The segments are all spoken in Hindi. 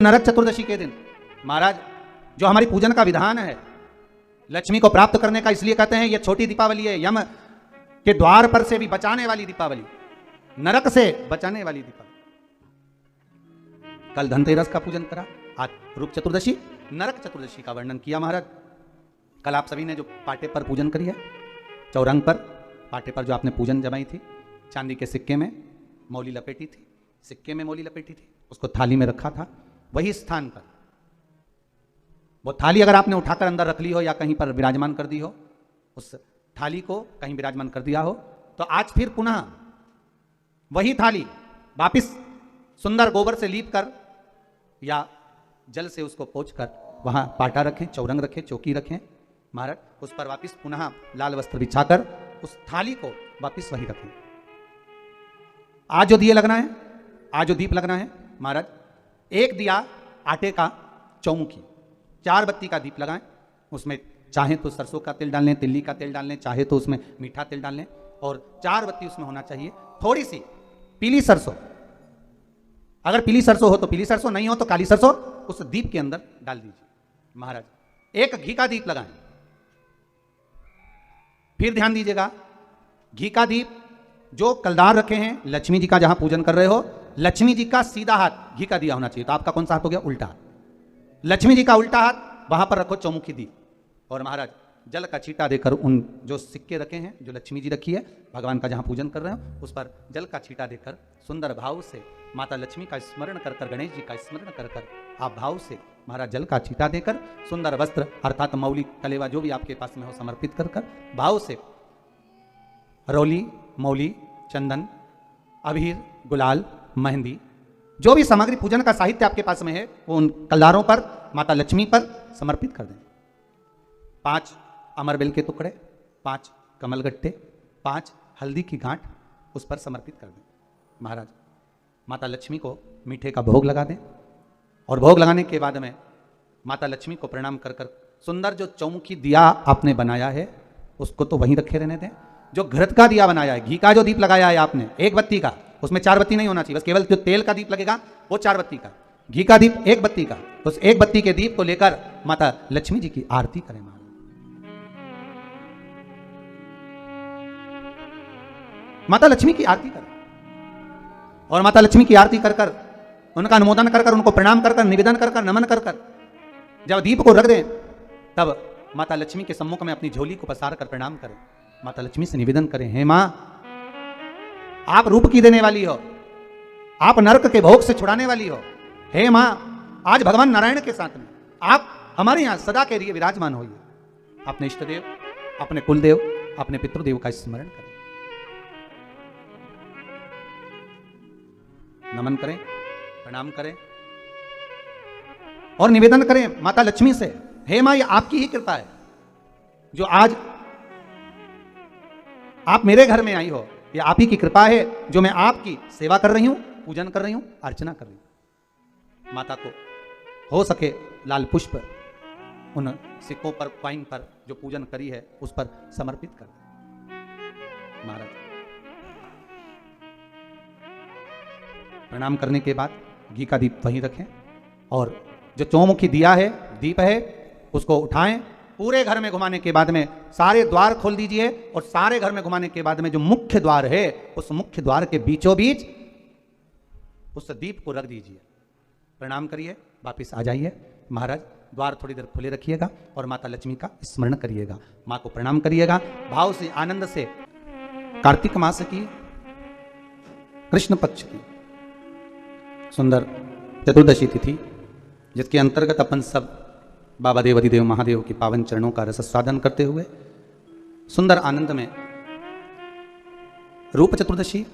नरक चतुर्दशी के दिन महाराज जो हमारी पूजन का विधान है, लक्ष्मी को प्राप्त करने का, इसलिए कहते हैं ये छोटी दीपावली है, यम के द्वार पर से भी बचाने वाली दीपावली, नरक से बचाने वाली दीपावली। कल धनतेरस का पूजन करा, आज रूप चतुर्दशी, नरक चतुर्दशी का वर्णन किया महाराज। कल आप सभी ने जो पाटे पर पूजन करी है, चौरंग पर पाटे पर जो आपने पूजन जमाई थी, चांदी के सिक्के में मौली लपेटी थी, सिक्के में मौली लपेटी थी, उसको थाली में रखा था, वही स्थान पर वो थाली अगर आपने उठाकर अंदर रख ली हो या कहीं पर विराजमान कर दी हो, उस थाली को कहीं विराजमान कर दिया हो, तो आज फिर पुनः वही थाली वापिस सुंदर गोबर से लीप कर या जल से उसको पोंछ कर वहां पाटा रखें, चौरंग रखें, चौकी रखें महाराज, उस पर वापिस पुनः लाल वस्त्र बिछाकर उस थाली को वापिस वही रखें। आज जो दिए लगना है, आज जो दीप लगना है महाराज, एक दिया आटे का चौमुखी, 4 बत्ती का दीप लगाएं, उसमें चाहे तो सरसों का तेल डाल लें, तिल्ली का तेल डाल लें, चाहे तो उसमें मीठा तेल डाल लें, और 4 बत्ती उसमें होना चाहिए, थोड़ी सी पीली सरसों, अगर पीली सरसों हो तो पीली सरसों, नहीं हो तो काली सरसों उस दीप के अंदर डाल दीजिए महाराज। एक घी का दीप लगाएं, फिर ध्यान दीजिएगा, घी का दीप जो कलदार रखे हैं, लक्ष्मी जी का जहां पूजन कर रहे हो, लक्ष्मी जी का सीधा हाथ घी का दिया होना चाहिए, तो आपका कौन सा हाथ हो गया? उल्टा हाथ। लक्ष्मी जी का उल्टा हाथ वहां पर रखो चौमुखी दीप, और महाराज जल का छींटा देकर उन जो सिक्के रखे हैं, जो लक्ष्मी जी रखी है, भगवान का जहां पूजन कर रहे हो, उस पर जल का छींटा देकर सुंदर भाव से माता लक्ष्मी का स्मरण कर कर, गणेश जी का स्मरण कर कर आप भाव से महाराज जल का छींटा देकर सुंदर वस्त्र अर्थात मौली कलेवा जो भी आपके पास में हो समर्पित कर कर भाव से रौली, मौली, चंदन, अबीर, गुलाल, मेहंदी, जो भी सामग्री पूजन का साहित्य आपके पास में है, वो उन कलदारों पर माता लक्ष्मी पर समर्पित कर दें। 5 अमरबेल के टुकड़े, 5 कमलगट्टे, 5 हल्दी की गांठ उस पर समर्पित कर दें महाराज। माता लक्ष्मी को मीठे का भोग लगा दें, और भोग लगाने के बाद में माता लक्ष्मी को प्रणाम कर कर सुंदर जो चौमुखी दिया आपने बनाया है उसको तो वहीं रखे रहने दें। जो घृत का दिया बनाया है, घी का जो दीप लगाया है आपने, 1 बत्ती का, उसमें 4 बत्ती नहीं होना चाहिए, बस केवल जो तेल का दीप लगेगा वो 4 बत्ती का, घी का दीप 1 बत्ती का, उस 1 बत्ती के दीप को लेकर माता लक्ष्मी जी की आरती करें महाराज। माता लक्ष्मी की आरती करें, और माता लक्ष्मी की आरती कर कर उनका अनुमोदन कर कर, उनको प्रणाम कर कर, निवेदन कर कर, नमन कर कर जब दीप को रख दें, तब माता लक्ष्मी के सम्मुख में अपनी झोली को पसार कर प्रणाम करें। माता लक्ष्मी से निवेदन करें, हे मां, आप रूप की देने वाली हो, आप नरक के भोग से छुड़ाने वाली हो, हे मां, आज भगवान नारायण के साथ में आप हमारे यहां सदा के लिए विराजमान होइए। अपने इष्ट देव, अपने कुल देव, अपने पितृदेव का स्मरण करें, नमन करें, प्रणाम करें और निवेदन करें माता लक्ष्मी से, हे मां, ये आपकी ही कृपा है जो आज आप मेरे घर में आई हो, ये आप ही की कृपा है जो मैं आपकी सेवा कर रही हूं, पूजन कर रही हूं, अर्चना कर रही हूं। माता को हो सके लाल पुष्प उन सिक्कों पर, कॉइन पर जो पूजन करी है उस पर समर्पित कर दें महाराज। प्रणाम करने के बाद घी का दीप वहीं रखें, और जो चौमुखी दिया है, दीप है, उसको उठाएं, पूरे घर में घुमाने के बाद में सारे द्वार खोल दीजिए, और सारे घर में घुमाने के बाद में जो मुख्य द्वार है, उस मुख्य द्वार के बीचों बीच उस दीप को रख दीजिए। प्रणाम करिए, वापिस आ जाइए महाराज। द्वार थोड़ी देर खुले रखिएगा और माता लक्ष्मी का स्मरण करिएगा, माँ को प्रणाम करिएगा भाव से, आनंद से। कार्तिक मास की कृष्ण पक्ष की सुंदर चतुर्दशी तिथि, जिसके अंतर्गत अपन सब बाबा देव अधिदेव महादेव के पावन चरणों का रस स्वादन करते हुए सुंदर आनंद में रूप चतुर्दशी,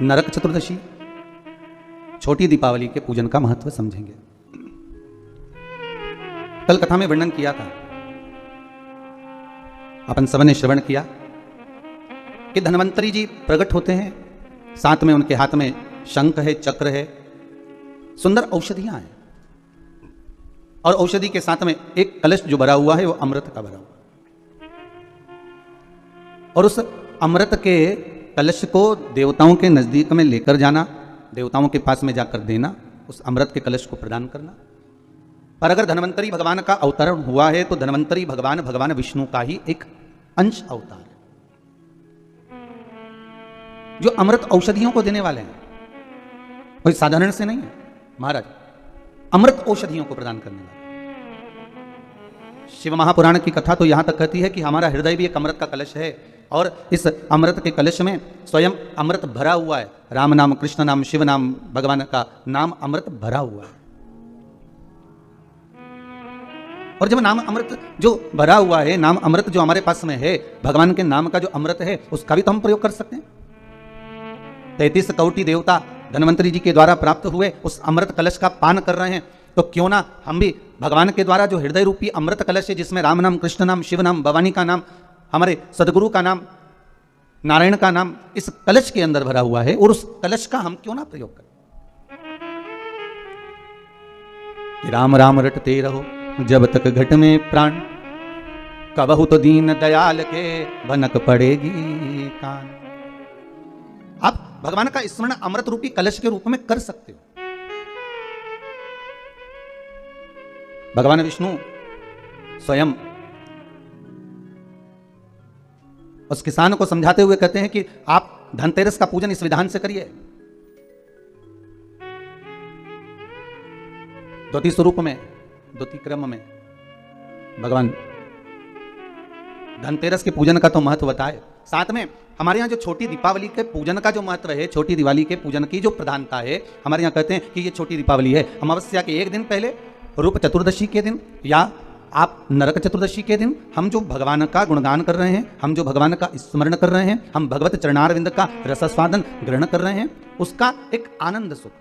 नरक चतुर्दशी, छोटी दीपावली के पूजन का महत्व समझेंगे। कल कथा में वर्णन किया था, अपन सब ने श्रवण किया कि धन्वंतरी जी प्रकट होते हैं, साथ में उनके हाथ में शंख है, चक्र है, सुंदर औषधियां हैं, और औषधि के साथ में एक कलश जो भरा हुआ है वो अमृत का भरा हुआ, और उस अमृत के कलश को देवताओं के नजदीक में लेकर जाना, देवताओं के पास में जाकर देना, उस अमृत के कलश को प्रदान करना। पर अगर धन्वंतरी भगवान का अवतरण हुआ है तो धन्वंतरी भगवान विष्णु का ही एक अंश अवतार है, जो अमृत औषधियों को देने वाले हैं, कोई साधारण से नहीं है महाराज, अमृत औषधियों को प्रदान करने वाले। शिव महापुराण की कथा तो यहां तक कहती है कि हमारा हृदय भी एक अमृत का कलश है और इस अमृत के कलश में स्वयं अमृत भरा हुआ है। राम नाम, कृष्ण नाम, शिव नाम, भगवान का नाम अमृत भरा हुआ है। और जब नाम अमृत जो भरा हुआ है, नाम अमृत जो हमारे पास में है, भगवान के नाम का जो अमृत है, उसका भी तो हम प्रयोग कर सकते हैं। 33 करोड़ देवता धन्वंतरी जी के द्वारा प्राप्त हुए उस अमृत कलश का पान कर रहे हैं, तो क्यों ना हम भी भगवान के द्वारा जो हृदय रूपी अमृत कलश है, जिसमें राम नाम, कृष्ण नाम, शिव नाम, भवानी का नाम, हमारे सदगुरु का नाम, नारायण का नाम इस कलश के अंदर भरा हुआ है, और उस कलश का हम क्यों ना प्रयोग करें। राम राम रटते रहो जब तक घट में प्राण, कबहु तो दीन दयाल के भनक पड़ेगी कान। आप भगवान का स्मरण अमृत रूपी कलश के रूप में कर सकते हो। भगवान विष्णु स्वयं उस किसान को समझाते हुए कहते हैं कि आप धनतेरस का पूजन इस विधान से करिए। द्वितीय स्वरूप में, द्वितीय क्रम में भगवान धनतेरस के पूजन का तो महत्व बताए, साथ में हमारे यहाँ जो छोटी दीपावली के पूजन का जो महत्व है, छोटी दिवाली के पूजन की जो प्रधानता है, हमारे यहाँ कहते हैं कि ये छोटी दीपावली है। अमावस्या के एक दिन पहले, रूप चतुर्दशी के दिन, या आप नरक चतुर्दशी के दिन हम जो भगवान का गुणगान कर रहे हैं, हम जो भगवान का स्मरण कर रहे हैं, हम भगवत चरणारविंद का रसस्वादन ग्रहण कर रहे हैं, उसका एक आनंद सुख,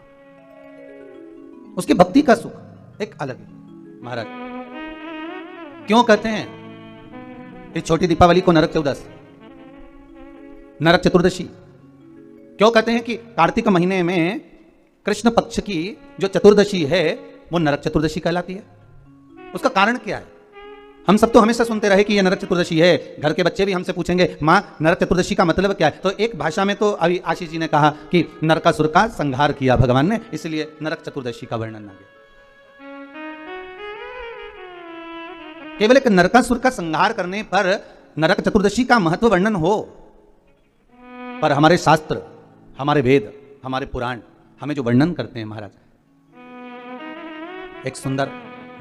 उसकी भक्ति का सुख एक अलग है। महाराज क्यों कहते हैं इस छोटी दीपावली को नरक चौदस, नरक चतुर्दशी क्यों कहते हैं कि कार्तिक महीने में कृष्ण पक्ष की जो चतुर्दशी है वो नरक चतुर्दशी कहलाती है? उसका कारण क्या है? हम सब तो हमेशा सुनते रहे कि ये नरक चतुर्दशी है, घर के बच्चे भी हमसे पूछेंगे माँ नरक चतुर्दशी का मतलब क्या है, तो एक भाषा में तो अभी आशीष जी ने कहा कि नरकासुर का संहार किया भगवान ने, इसलिए नरक चतुर्दशी का वर्णन आ गया। केवल एक नरकासुर का संहार करने पर नरक चतुर्दशी का महत्व वर्णन हो, पर हमारे शास्त्र, हमारे वेद, हमारे पुराण हमें जो वर्णन करते हैं महाराज, एक सुंदर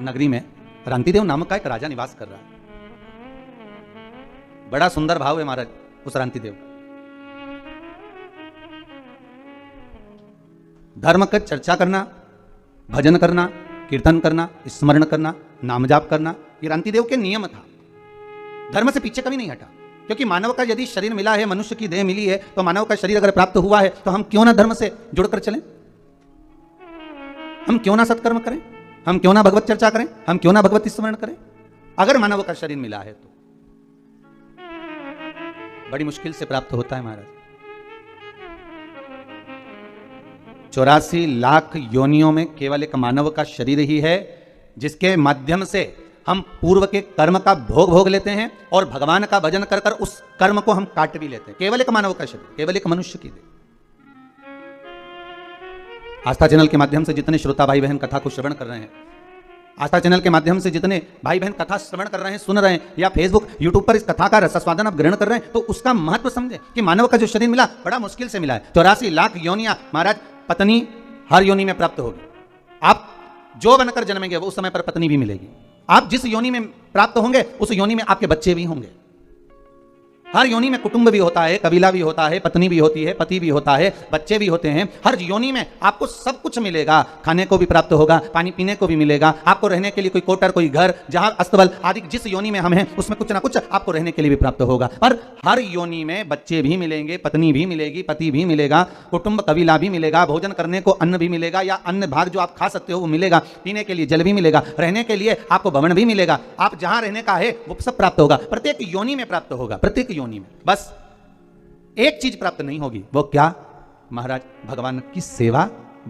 नगरी में रांतिदेव नामक का एक राजा निवास कर रहा है। बड़ा सुंदर भाव है महाराज उस रांतिदेव का। धर्म का चर्चा करना, भजन करना, कीर्तन करना, स्मरण करना, नाम जाप करना, ये रांतिदेव के नियम था। धर्म से पीछे कभी नहीं हटा, क्योंकि मानव का यदि शरीर मिला है, मनुष्य की देह मिली है, तो मानव का शरीर अगर प्राप्त हुआ है तो हम क्यों ना धर्म से जुड़कर चलें, हम क्यों ना सत्कर्म करें, हम क्यों ना भगवत चर्चा करें, हम क्यों ना भगवत स्मरण करें, अगर मानव का शरीर मिला है तो। बड़ी मुश्किल से प्राप्त होता है महाराज। 84 लाख योनियों में केवल एक मानव का शरीर ही है जिसके माध्यम से हम पूर्व के कर्म का भोग लेते हैं और भगवान का भजन कर कर उस कर्म को हम काट भी लेते हैं। केवल एक मानव का शरीर, केवल एक मनुष्य की देह। आस्था चैनल के माध्यम से जितने श्रोता भाई बहन कथा को श्रवण कर रहे हैं, आस्था चैनल के माध्यम से जितने भाई बहन कथा श्रवण कर रहे हैं, सुन रहे हैं, या फेसबुक यूट्यूब पर इस कथा का रसास्वादन आप ग्रहण कर रहे हैं, तो उसका महत्व समझे कि मानव का जो शरीर मिला बड़ा मुश्किल से मिला है। 84 लाख योनियां महाराज, पत्नी हर योनि में प्राप्त होगी। आप जो बनकर जन्मेंगे वो उस समय पर पत्नी भी मिलेगी। आप जिस योनि में प्राप्त होंगे उस योनि में आपके बच्चे भी होंगे। हर योनि में कुटुंब भी होता है, कबीला भी होता है, पत्नी भी होती है, पति भी होता है, बच्चे भी होते हैं। हर योनि में आपको सब कुछ मिलेगा, खाने को भी प्राप्त होगा, पानी पीने को भी मिलेगा, आपको रहने के लिए कोई क्वार्टर, कोई घर, जहां अस्तबल आदि जिस योनि में हम हैं उसमें कुछ ना कुछ आपको रहने के लिए भी प्राप्त होगा। पर हर योनि में बच्चे भी मिलेंगे, पत्नी भी मिलेगी, पति भी मिलेगा, कुटुंब कबीला भी मिलेगा, भोजन करने को अन्न भी मिलेगा, या अन्न भाग जो आप खा सकते हो वो मिलेगा, पीने के लिए जल भी मिलेगा, रहने के लिए आपको भवन भी मिलेगा, आप जहां रहने का है वो सब प्राप्त होगा। प्रत्येक योनि में प्राप्त होगा, प्रत्येक योनि में। बस एक चीज प्राप्त नहीं होगी, वो क्या महाराज? भगवान की सेवा,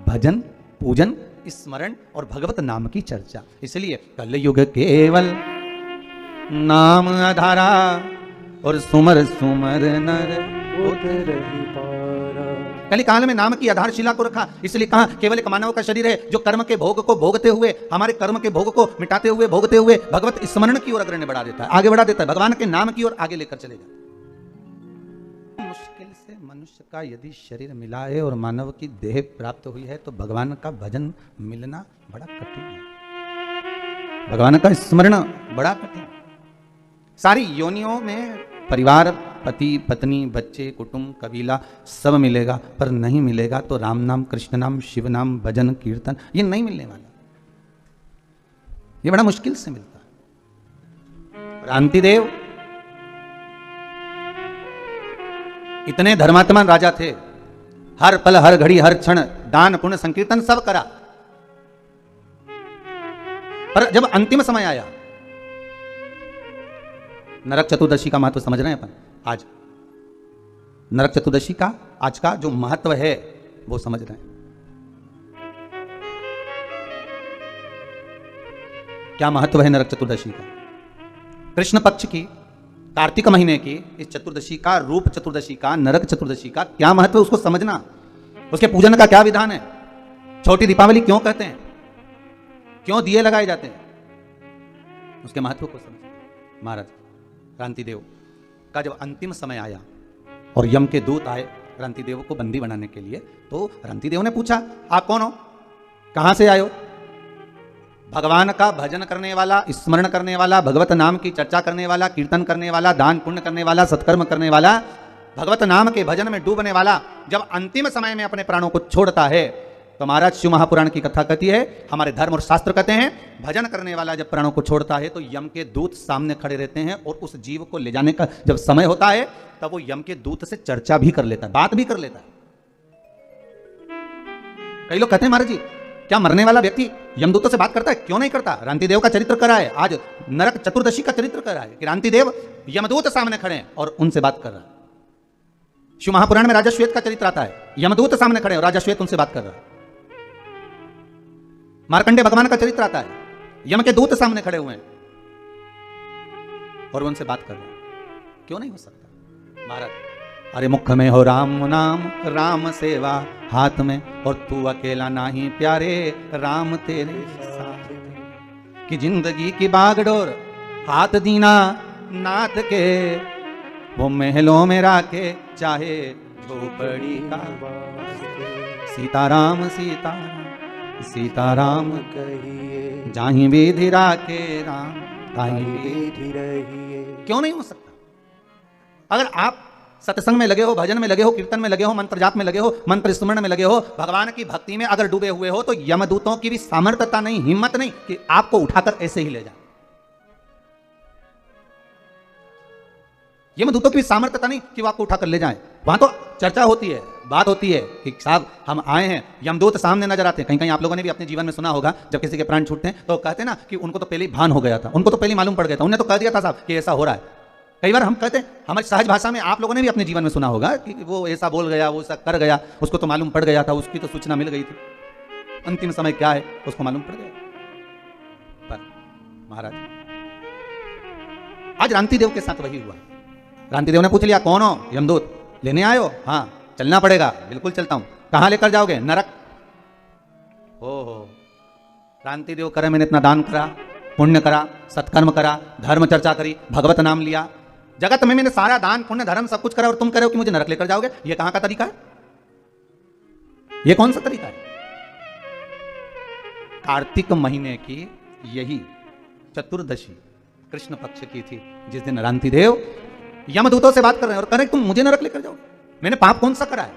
भजन, पूजन, स्मरण और भगवत नाम की चर्चा। इसलिए कलयुग केवल नाम आधारा और सुमर सुमर नर उतर ही पारा। कली काल में नाम की आधारशिला को रखा, इसलिए कहा केवल एक मानव का शरीर है जो कर्म के भोग को भोगते हुए, हमारे कर्म के भोग को मिटाते हुए, भोगते हुए भगवत स्मरण की ओर अग्रणी बढ़ा देता है, आगे बढ़ा देता है, भगवान के नाम की ओर आगे लेकर चले जाता है। मुश्किल से मनुष्य का यदि शरीर मिला है और मानव की देह प्राप्त हुई है तो भगवान का भजन मिलना बड़ा कठिन है, भगवान का स्मरण बड़ा कठिन। सारी योनियों में परिवार, पति पत्नी, बच्चे, कुटुंब, कबीला सब मिलेगा, पर नहीं मिलेगा तो राम नाम, कृष्ण नाम, शिव नाम, भजन, कीर्तन ये नहीं मिलने वाला, ये बड़ा मुश्किल से मिलता है। रांतिदेव इतने धर्मात्मा राजा थे, हर पल हर घड़ी हर क्षण दान पुण्य संकीर्तन सब करा, पर जब अंतिम समय आया, नरक चतुर्दशी का महत्व समझ रहे हैं अपन आज, नरक चतुर्दशी का आज का जो महत्व है वो समझ रहे हैं। क्या महत्व है नरक चतुर्दशी का? कृष्ण पक्ष की कार्तिक महीने की इस चतुर्दशी का, रूप चतुर्दशी का, नरक चतुर्दशी का क्या महत्व है उसको समझना, उसके पूजन का क्या विधान है, छोटी दीपावली क्यों कहते हैं, क्यों दिए लगाए जाते हैं, उसके महत्व को समझना। महाराज रांतिदेव का जब अंतिम समय आया और यम के दूत आए रांतिदेव को बंदी बनाने के लिए, तो रांतिदेव ने पूछा आप कौन हो, कहां से आए हो? भगवान का भजन करने वाला, स्मरण करने वाला, भगवत नाम की चर्चा करने वाला, कीर्तन करने वाला, दान पुण्य करने वाला, सत्कर्म करने वाला, भगवत नाम के भजन में डूबने वाला जब अंतिम समय में अपने प्राणों को छोड़ता है तो महाराज शिव महापुराण की कथा कहती है, हमारे धर्म और शास्त्र कहते हैं, भजन करने वाला जब प्राणों को छोड़ता है तो यम के दूत सामने खड़े रहते हैं और उस जीव को ले जाने का जब समय होता है तब वो यम के दूत से चर्चा भी कर लेता है, बात भी कर लेता है। कई लोग कहते हैं महाराज जी क्या मरने वाला व्यक्ति यमदूतों से बात करता है? क्यों नहीं करता? रांतिदेव का चरित्र करा है, आज नरक चतुर्दशी का चरित्र करा है कि रांतिदेव यमदूत सामने खड़े हैं और उनसे बात कर रहा है। शिव महापुराण में राजा श्वेत का चरित्र आता है, यमदूत सामने खड़े और राजा श्वेत उनसे बात कर रहा है। मार्कंडे भगवान का चरित्र आता है, यम के दूत सामने खड़े हुए हैं और उनसे बात कर रहे हैं। क्यों नहीं हो सकता महाराज? अरे मुख में हो राम नाम, राम सेवा हाथ में, और तू अकेला नहीं प्यारे, राम तेरे साथ। कि जिंदगी की बागडोर हाथ दीना नाथ के, वो महलों में राके चाहे झोपड़ी का। सीताराम सीताराम सीताराम कहिए, जाहि विधि राके राम, ताहि विधि रहिए। क्यों नहीं हो सकता? अगर आप सत्संग में लगे हो, भजन में लगे हो, कीर्तन में लगे हो, मंत्र जाप में लगे हो, मंत्र स्मरण में लगे हो, भगवान की भक्ति में अगर डूबे हुए हो, तो यमदूतों की भी सामर्थ्यता नहीं, हिम्मत नहीं कि आपको उठाकर ऐसे ही ले जाए। यमदूतों की भी सामर्थ्यता नहीं कि वो आपको उठाकर ले जाए। वहां तो चर्चा होती है, बात होती है कि साहब हम आए हैं, यमदूत सामने नजर आते हैं। कहीं कहीं आप लोगों ने भी अपने जीवन में सुना होगा, जब किसी के प्राण छूटते हैं तो कहते हैं ना कि उनको तो पहले ही भान हो गया था, उनको तो पहले मालूम पड़ गया था, उन्हें तो कह दिया था साहब कि ऐसा हो रहा है। कई बार हम कहते हैं, हमारी सहज भाषा में आप लोगों ने भी अपने जीवन में सुना होगा कि वो ऐसा बोल गया, वो ऐसा कर गया, उसको तो मालूम पड़ गया था, उसकी तो सूचना मिल गई थी, अंतिम समय क्या है उसको मालूम पड़ गया। पर महाराज आज रांतिदेव के साथ वही हुआ। रांतिदेव ने पूछ लिया कौन हो? यमदूत। लेने आए हो? हाँ चलना पड़ेगा। बिल्कुल चलता हूं। कहां लेकर जाओगे? नरक। ओहो, रांतिदेव करे मैंने इतना दान करा, पुण्य करा, सत्कर्म करा, धर्म चर्चा करी, भगवत नाम लिया, जगत में मैंने सारा दान पुण्य धर्म सब कुछ करा, और तुम कह रहे हो कि मुझे नरक लेकर जाओगे? ये कहां का तरीका है? ये कौन सा तरीका है? कार्तिक महीने की यही चतुर्दशी कृष्ण पक्ष की थी, जिस दिन रांतिदेव यमदूतों से बात कर रहे हैं और कह रहे तुम मुझे नरक लेकर जाओगे। मैंने पाप कौन सा करा है?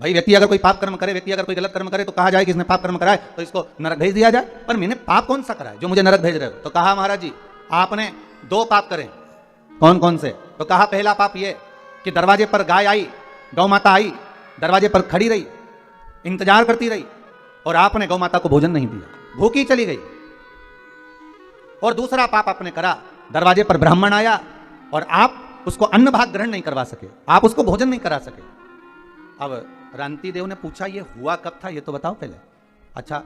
भाई व्यक्ति अगर कोई पाप कर्म करे, व्यक्ति अगर कोई गलत कर्म करे तो कहा जाए कि इसने पाप कर्म करा है तो इसको नरक भेज दिया जाए। पर मैंने पाप कौन सा करा है जो मुझे नरक भेज रहे हो? तो कहा महाराज जी आपने 2 पाप करे। कौन कौन से? तो कहा पहला पाप ये कि दरवाजे पर गाय आई, गौ माता आई, दरवाजे पर खड़ी रही, इंतजार करती रही और आपने गौ माता को भोजन नहीं दिया, भूखी चली गई। और दूसरा पाप आपने करा, दरवाजे पर ब्राह्मण आया और आप उसको अन्न भाग ग्रहण नहीं करवा सके, आप उसको भोजन नहीं करा सके। अब रांतिदेव ने पूछा ये हुआ कब था, ये तो बताओ पहले। अच्छा,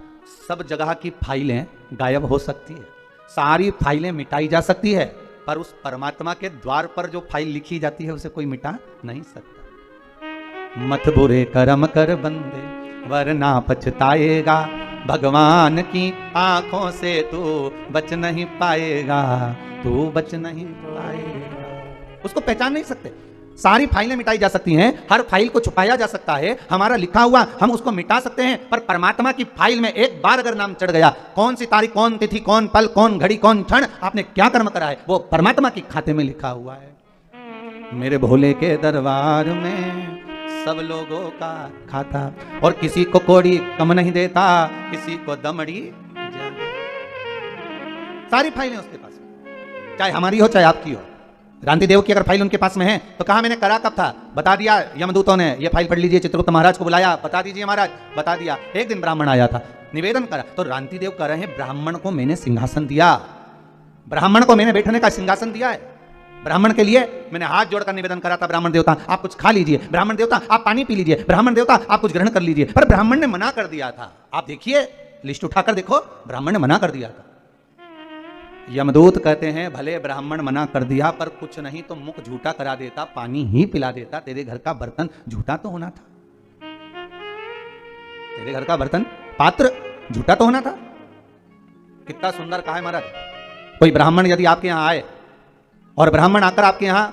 सब जगह की फाइलें गायब हो सकती है, सारी फाइलें मिटाई जा सकती है, पर उस परमात्मा के द्वार पर जो फाइल लिखी जाती है उसे कोई मिटा नहीं सकता। मत बुरे कर्म कर बंदे वरना पछताएगा, भगवान की आंखों से तू बच नहीं पाएगा, तू बच नहीं पाएगा। उसको पहचान नहीं सकते। सारी फाइलें मिटाई जा सकती हैं, हर फाइल को छुपाया जा सकता है, हमारा लिखा हुआ हम उसको मिटा सकते हैं, पर परमात्मा की फाइल में एक बार अगर नाम चढ़ गया, कौन सी तारीख, कौन तिथि, कौन पल, कौन घड़ी, कौन क्षण आपने क्या कर्म करा है, वो परमात्मा के खाते में लिखा हुआ है। मेरे भोले के दरबार में सब लोगों का खाता, और किसी को कोड़ी कम नहीं देता, किसी को दमड़ी ज्यादा। सारी फाइलें उसके पास, चाहे हमारी हो चाहे आपकी हो। रांति देव की अगर फाइल उनके पास में है तो कहा मैंने करा कब था, बता दिया यमदूतों ने, ये फाइल पढ़ लीजिए, चित्रगुप्त महाराज को बुलाया, बता दीजिए महाराज, बता दिया। एक दिन ब्राह्मण आया था, निवेदन करा, तो रांति देव कह रहे हैं ब्राह्मण को मैंने सिंहासन दिया, ब्राह्मण को मैंने बैठने का सिंहासन दिया है, ब्राह्मण के लिए मैंने हाथ जोड़कर निवेदन करा था, ब्राह्मण देवता आप कुछ खा लीजिए, ब्राह्मण देवता आप पानी पी लीजिए, ब्राह्मण देवता आप कुछ ग्रहण कर लीजिए, पर ब्राह्मण ने मना कर दिया था। आप देखिए लिस्ट उठाकर देखो, ब्राह्मण ने मना कर दिया था। यमदूत कहते हैं भले ब्राह्मण मना कर दिया, पर कुछ नहीं तो मुख झूठा करा देता, पानी ही पिला देता, तेरे घर का बर्तन झूठा तो होना था, तेरे घर का बर्तन पात्र झूठा तो होना था। कितना सुंदर कहा है महाराज। कोई ब्राह्मण यदि आपके यहां आए और ब्राह्मण आकर आपके यहां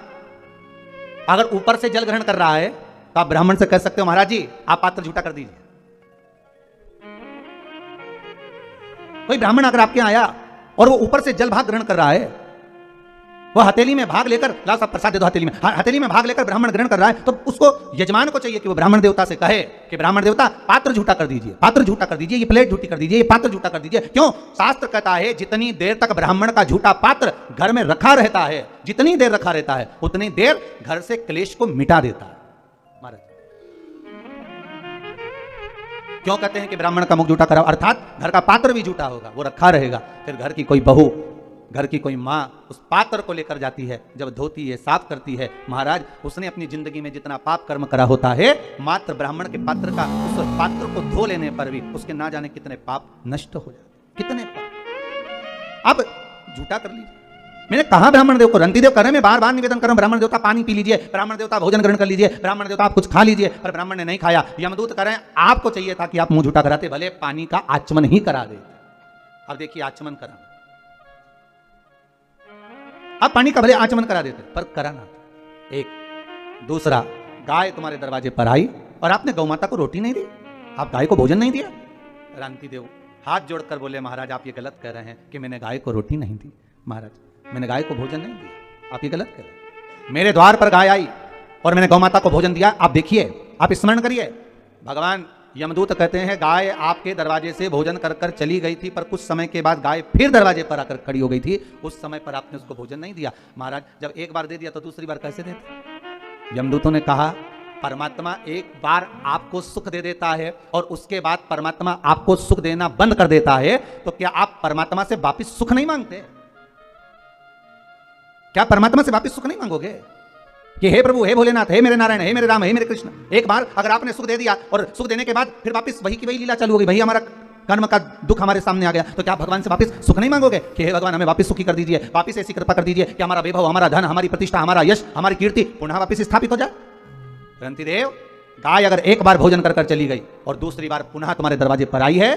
अगर ऊपर से जल ग्रहण कर रहा है तो आप ब्राह्मण से कह सकते हो महाराज जी आप पात्र झूठा कर दीजिए। कोई ब्राह्मण अगर आपके यहां आया और वो ऊपर से जल भाग ग्रहण कर रहा है, वो हथेली में भाग लेकर, ला सब प्रसाद दे दो हथेली में, हथेली में भाग लेकर ब्राह्मण ग्रहण कर रहा है, तो उसको यजमान को चाहिए कि वो ब्राह्मण देवता से कहे कि ब्राह्मण देवता पात्र झूठा कर दीजिए, पात्र झूठा कर दीजिए, ये प्लेट झूठी कर दीजिए, ये पात्र झूठा कर दीजिए। क्यों? शास्त्र कहता है जितनी देर तक ब्राह्मण का झूठा पात्र घर में रखा रहता है, जितनी देर रखा रहता है उतनी देर घर से क्लेश को मिटा देता है। महाराज क्यों कहते हैं कि ब्राह्मण का मुख झूठा कराओ, अर्थात घर का पात्र भी झूठा होगा, वो रखा रहेगा। फिर घर की कोई बहू, घर की कोई माँ उस पात्र को लेकर जाती है, जब धोती है, साफ करती है, महाराज उसने अपनी जिंदगी में जितना पाप कर्म करा होता है, मात्र ब्राह्मण के पात्र का उस पात्र को धो लेने पर भी उसके ना जाने कितने पाप नष्ट हो जाते, कितने पाप। अब झूठा कर लीजिए। मैंने कहा ब्राह्मण देव को, रंती देव करे, मैं बार बार निवेदन कर रहा हूं, ब्राह्मण देवता पानी पी लीजिए, ब्राह्मण देवता भोजन ग्रहण कर लीजिए, ब्राह्मण देवता आप कुछ खा लीजिए, पर ब्राह्मण ने नहीं खाया। यमदूत करें, आपको चाहिए था कि आप मुंह झूठा कराते, भले पानी का आचमन ही करा दे। अब देखिए आचमन करा, अब पानी का भले आचमन करा देते, पर कराना। एक दूसरा, गाय तुम्हारे दरवाजे पर आई और आपने गौ माता को रोटी नहीं दी, आप गाय को भोजन नहीं दिया। रांति देव हाथ जोड़कर बोले महाराज आप ये गलत कह रहे हैं कि मैंने गाय को रोटी नहीं दी, महाराज मैंने गाय को भोजन नहीं दिया, आप ये गलत कह रहे हैं। मेरे द्वार पर गाय आई और मैंने गौ माता को भोजन दिया। आप देखिए, आप स्मरण करिए, भगवान यमदूत कहते हैं गाय आपके दरवाजे से भोजन कर कर चली गई थी, पर कुछ समय के बाद गाय फिर दरवाजे पर आकर खड़ी हो गई थी, उस समय पर आपने उसको भोजन नहीं दिया। महाराज जब एक बार दे दिया तो दूसरी बार कैसे देते? यमदूतों ने कहा परमात्मा एक बार आपको सुख दे देता है और उसके बाद परमात्मा आपको सुख देना बंद कर देता है, तो क्या आप परमात्मा से वापिस सुख नहीं मांगते? क्या परमात्मा से वापिस सुख नहीं मांगोगे कि हे प्रभु, हे भोलेनाथ, हे मेरे नारायण, हे मेरे राम, हे मेरे कृष्ण? एक बार अगर आपने सुख दे दिया और सुख देने के बाद फिर वापिस वही की वही लीला चालू हो गई, वही हमारा कर्म का दुख हमारे सामने आ गया, तो क्या भगवान से वापिस सुख नहीं मांगोगे कि हे भगवान हमें वापिस सुखी कर दीजिए, वापिस ऐसी कृपा कर दीजिए कि हमारा वैभव, हमारा धन, हमारी प्रतिष्ठा, हमारा यश, हमारी कीर्ति पुनः वापिस स्थापित हो जाए? रंती देव, गाय अगर एक बार भोजन कर कर चली गई और दूसरी बार पुनः तुम्हारे दरवाजे पर आई है,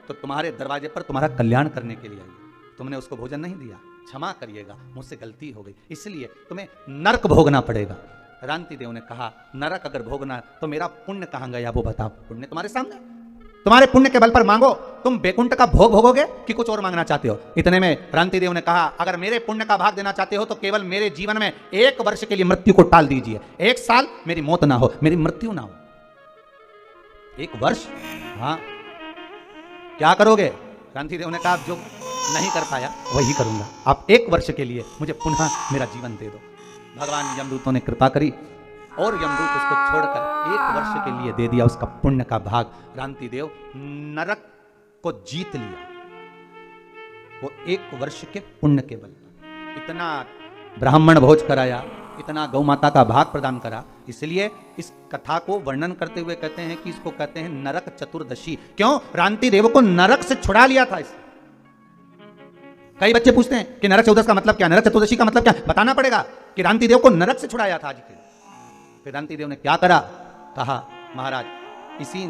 तो तुम्हारे दरवाजे पर तुम्हारा कल्याण करने के लिए आई, तुमने उसको भोजन नहीं दिया, क्षमा करिएगा, मुझसे गलती हो गई, इसलिए तुम्हें नरक भोगना पड़ेगा। रांति देव ने कहा नरक अगर भोगना तो मेरा पुण्य कहां गया वो बताओ। पुण्य तुम्हारे सामने, तुम्हारे पुण्य के बल पर मांगो। तुम बैकुंठ का भोग भोगोगे कि कुछ और मांगना चाहते हो? इतने में रांति देव ने कहा अगर मेरे पुण्य का भाग देना चाहते हो तो केवल मेरे जीवन में 1 वर्ष के लिए मृत्यु को टाल दीजिए, 1 साल मेरी मौत ना हो, मेरी मृत्यु ना हो। 1 वर्ष? हाँ, क्या करोगे? रांति देव ने कहा जो नहीं कर पाया वही करूंगा, आप 1 वर्ष के लिए मुझे पुनः मेरा जीवन दे दो। भगवान यमदूतों ने कृपा करी और यमदूत उसको छोड़कर 1 वर्ष के लिए दे दिया उसका पुण्य का भाग। रांति देव नरक को जीत लिया, वो 1 वर्ष के पुण्य के बल पर। इतना ब्राह्मण भोज कराया, इतना गौ माता का भाग प्रदान करा, इसलिए इस कथा को वर्णन करते हुए कहते हैं कि इसको कहते हैं नरक चतुर्दशी। क्यों? रांति देव को नरक से छुड़ा लिया था इस। कई बच्चे पूछते हैं कि नरक चतुर्दशी का मतलब क्या, नरक चतुर्दशी का मतलब क्या? बताना पड़ेगा कि रांति देव को नरक से छुड़ाया था आज के। फिर रांति देव ने क्या करा? कहा महाराज इसी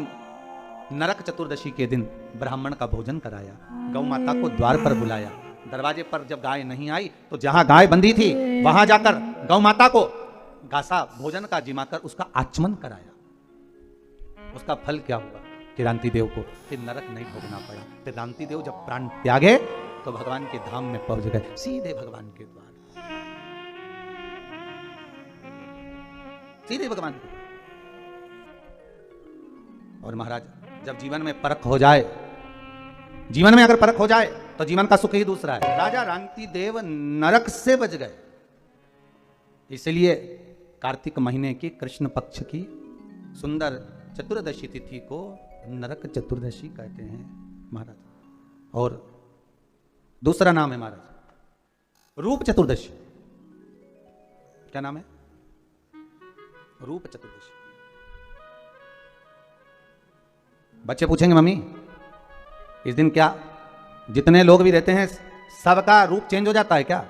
नरक चतुर्दशी के दिन ब्राह्मण का भोजन कराया, गौ माता को द्वार पर बुलाया, दरवाजे पर जब गाय नहीं आई तो जहां गाय बंधी थी वहां जाकर गौ माता को घासा भोजन का जिमाकर उसका आचमन कराया। उसका फल क्या हुआ? किरांति देव को फिर नरक नहीं भोगना पड़ा। किरांति देव जब प्राण त्यागे तो भगवान के धाम में पहुंच गए, सीधे भगवान के द्वार, सीधे भगवान के। और महाराज जब जीवन में परख हो जाए, जीवन में अगर परख हो जाए तो जीवन का सुख ही दूसरा है। राजा रांति देव नरक से बच गए। इसलिए कार्तिक महीने की कृष्ण पक्ष की सुंदर चतुर्दशी तिथि को नरक चतुर्दशी कहते हैं महाराज। और दूसरा नाम है महाराज रूप चतुर्दशी। क्या नाम है? रूप चतुर्दशी। बच्चे पूछेंगे मम्मी इस दिन क्या जितने लोग भी रहते हैं सबका रूप चेंज हो जाता है क्या?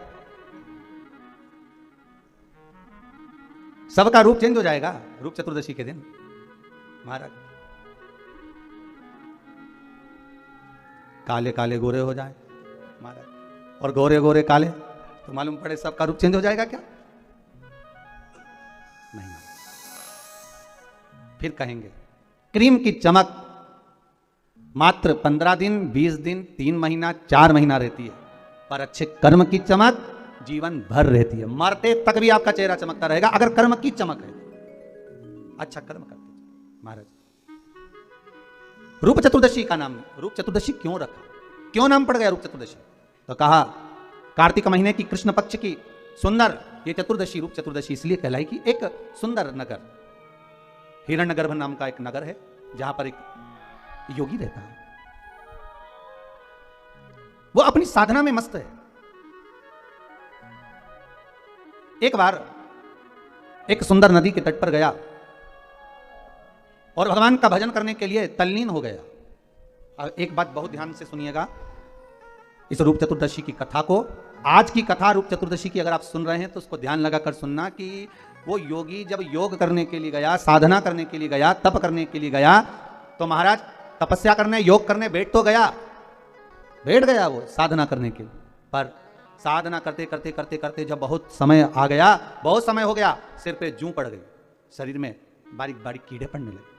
सबका रूप चेंज हो जाएगा रूप चतुर्दशी के दिन महाराज? काले काले गोरे हो जाए महाराज, और गोरे गोरे काले तो मालूम पड़े सबका रूप चेंज हो जाएगा क्या? नहीं। फिर कहेंगे क्रीम की चमक मात्र 15 दिन, 20 दिन, 3 महीना, 4 महीना रहती है, पर अच्छे कर्म की चमक जीवन भर रहती है। मरते तक भी आपका चेहरा चमकता रहेगा अगर कर्म की चमक है। अच्छा कर्म करते महाराज। रूप चतुर्दशी का नाम रूप चतुर्दशी क्यों रखा? क्यों नाम पड़ गया रूप चतुर्दशी? तो कहा कार्तिक महीने की कृष्ण पक्ष की सुंदर ये चतुर्दशी रूप चतुर्दशी इसलिए कहलाई कि एक सुंदर नगर हिरण्यगर्भ नाम का एक नगर है जहां पर एक योगी रहता है। वो अपनी साधना में मस्त है। एक बार एक सुंदर नदी के तट पर गया और भगवान का भजन करने के लिए तल्लीन हो गया। अब एक बात बहुत ध्यान से सुनिएगा, इस रूप चतुर्दशी की कथा को, आज की कथा रूप चतुर्दशी की अगर आप सुन रहे हैं तो उसको ध्यान लगाकर सुनना कि वो योगी जब योग करने के लिए गया, साधना करने के लिए गया, तप करने के लिए गया, तो महाराज तपस्या करने, योग करने बैठ तो गया, बैठ गया वो साधना करने के लिए, पर साधना करते करते करते करते जब बहुत समय आ गया, बहुत समय हो गया, सिर पे जूं पड़ गई, शरीर में बारीक बारीक कीड़े पड़ने लगे,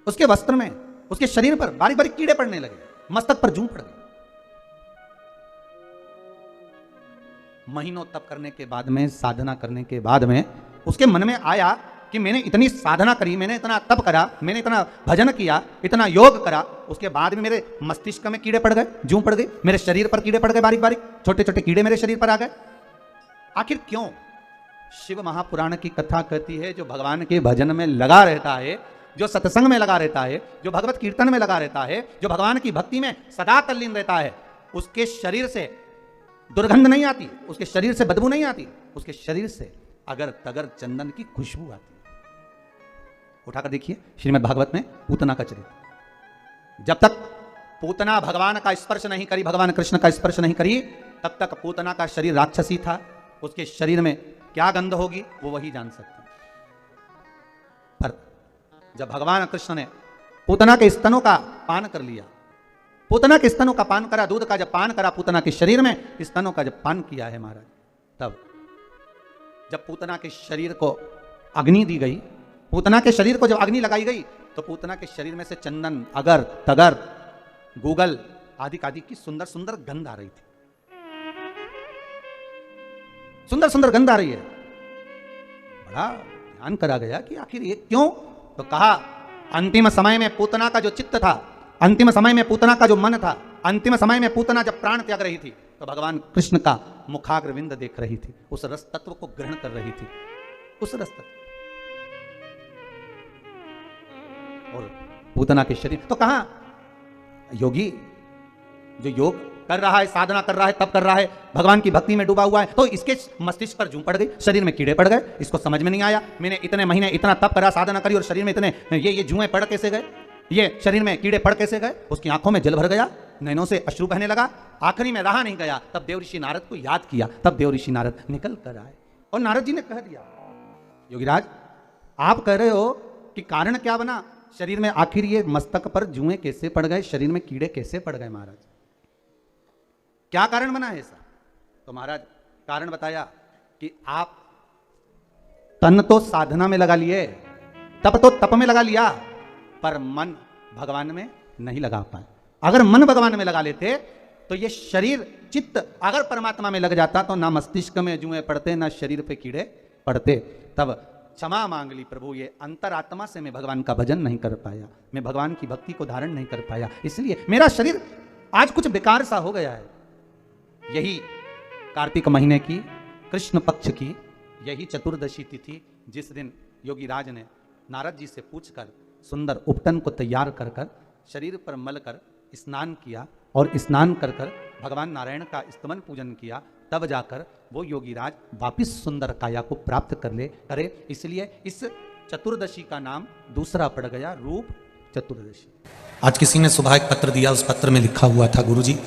उसके वस्त्र में, उसके शरीर पर बारीक बारीक कीड़े पड़ने लगे, मस्तक पर जूं पड़ गई। महीनों तप करने के बाद में, साधना करने के बाद में उसके मन में आया कि मैंने इतनी साधना करी, मैंने इतना तप करा, मैंने इतना भजन किया, इतना योग करा, उसके बाद भी मेरे मस्तिष्क में कीड़े पड़ गए, जूं पड़ गई, मेरे शरीर पर कीड़े पड़ गए, बारीक बारीक छोटे छोटे कीड़े मेरे शरीर पर आ गए। आखिर क्यों? शिव महापुराण की कथा कहती है जो भगवान के भजन में लगा रहता है, जो सत्संग में लगा रहता है, जो भगवत कीर्तन में लगा रहता है, जो भगवान की भक्ति में सदा तल्लीन रहता है, उसके शरीर से दुर्गंध नहीं आती, उसके शरीर से बदबू नहीं आती, उसके शरीर से अगर तगर चंदन की खुशबू आती है। उठाकर देखिए श्रीमद् भागवत में पूतना का चरित्र। जब तक पूतना भगवान का स्पर्श नहीं करी, भगवान कृष्ण का स्पर्श नहीं करी, तब तक पूतना का शरीर राक्षसी था। उसके शरीर में क्या गंध होगी वो वही जान सकते। पर जब भगवान कृष्ण ने पूतना के स्तनों का पान कर लिया, पूतना के स्तनों का पान करा, दूध का जब पान करा, पूतना के शरीर में स्तनों का जब पान किया है महाराज, तब जब पूतना के शरीर को अग्नि दी गई, पूतना के शरीर को जब अग्नि लगाई गई, तो पूतना के शरीर में से चंदन, अगर, तगर, गूगल आदि आदि की सुंदर सुंदर गंध आ रही थी, सुंदर सुंदर गंध आ रही है। बड़ा ध्यान करा गया कि आखिर ये क्यों? तो कहा अंतिम समय में पूतना का जो चित्त था, अंतिम समय में पूतना का जो मन था, अंतिम समय में पूतना जब प्राण त्याग रही थी, तो भगवान कृष्ण का मुखाग्रविंद देख रही थी, उस रस तत्व को ग्रहण कर रही थी, उस रस तत्व। और पूतना के शरीर तो कहा योगी जो योग कर रहा है, साधना कर रहा है, तप कर रहा है, भगवान की भक्ति में डूबा हुआ है, तो इसके मस्तिष्क पर जूं पड़ गई, शरीर में कीड़े पड़ गए, इसको समझ में नहीं आया, मैंने इतने महीने इतना तप करा, साधना करी और शरीर में इतने ये जुएं पड़ कैसे गए, ये शरीर में कीड़े पड़ कैसे गए? उसकी आंखों में जल भर गया, नैनों से अश्रु बहने लगा, आखिरी में रहा नहीं गया। तब देवऋषि नारद को याद किया, तब देवऋषि नारद निकल कर आए और नारद जी ने कह दिया योगीराज आप कह रहे हो कि कारण क्या बना शरीर में, आखिर ये मस्तक पर जुएं कैसे पड़ गए, शरीर में कीड़े कैसे पड़ गए महाराज, क्या कारण बना है ऐसा? तो महाराज कारण बताया कि आप तन तो साधना में लगा लिए, तप तो तप में लगा लिया, पर मन भगवान में नहीं लगा पाए। अगर मन भगवान में लगा लेते तो ये शरीर चित्त अगर परमात्मा में लग जाता तो ना मस्तिष्क में जुएं पड़ते, ना शरीर पे कीड़े पड़ते। तब क्षमा मांग ली प्रभु, ये अंतरात्मा से मैं भगवान का भजन नहीं कर पाया, मैं भगवान की भक्ति को धारण नहीं कर पाया, इसलिए मेरा शरीर आज कुछ बेकार सा हो गया है। यही कार्तिक महीने की कृष्ण पक्ष की यही चतुर्दशी तिथि, जिस दिन योगी राज ने नारद जी से पूछकर सुंदर उपटन को तैयार कर कर शरीर पर मल कर स्नान किया और स्नान कर कर भगवान नारायण का स्तमन पूजन किया, तब जाकर वो योगीराज वापिस सुंदर काया को प्राप्त करे। इसलिए इस चतुर्दशी का नाम दूसरा पड़ गया रूप चतुर्दशी। आज किसी ने सुबह एक पत्र दिया, उस पत्र में लिखा हुआ था, गुरुजी